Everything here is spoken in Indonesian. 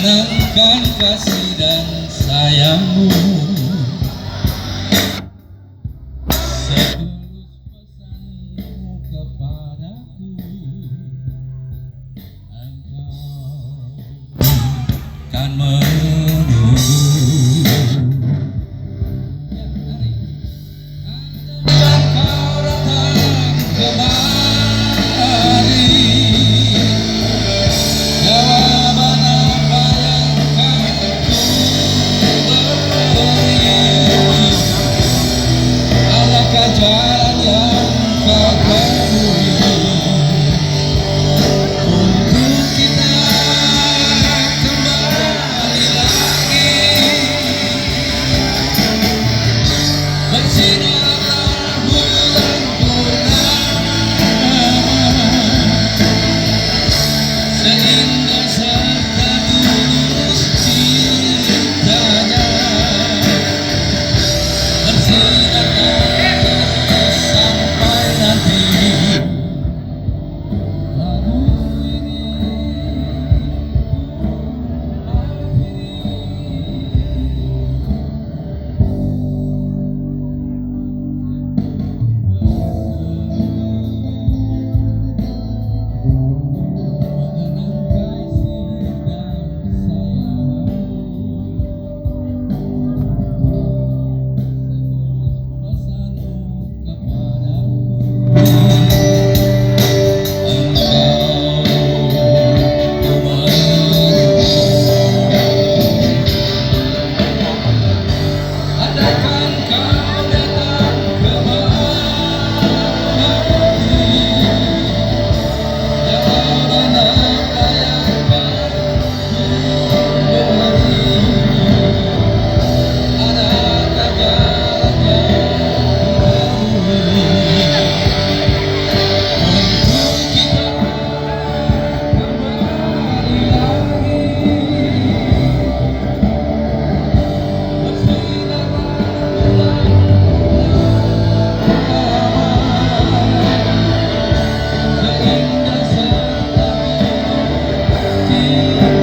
tanamkan kasih dan sayangmu. Setulus pesanmu kepadaku, engkau kan menunggu. Andaikan kau datang kemari, jawaban apa yang kau beri? Adakah jalan yang kau temui untuk kita kembali lagi? Bersinarlah bulan purnama, seindah serta tulus cintanya. Bersinarlah sampai nanti lagu ini mengenang kasih dan sayangmu. Pesanmu kepadaku, engkau ku menunggu. Andaikan kau datang kemari, jawaban apa yang kau beri? Adakah jalan yang dilalui untuk kita kembali lagi? Bersinarlah bulan purnama, seindah serta tulus cinta.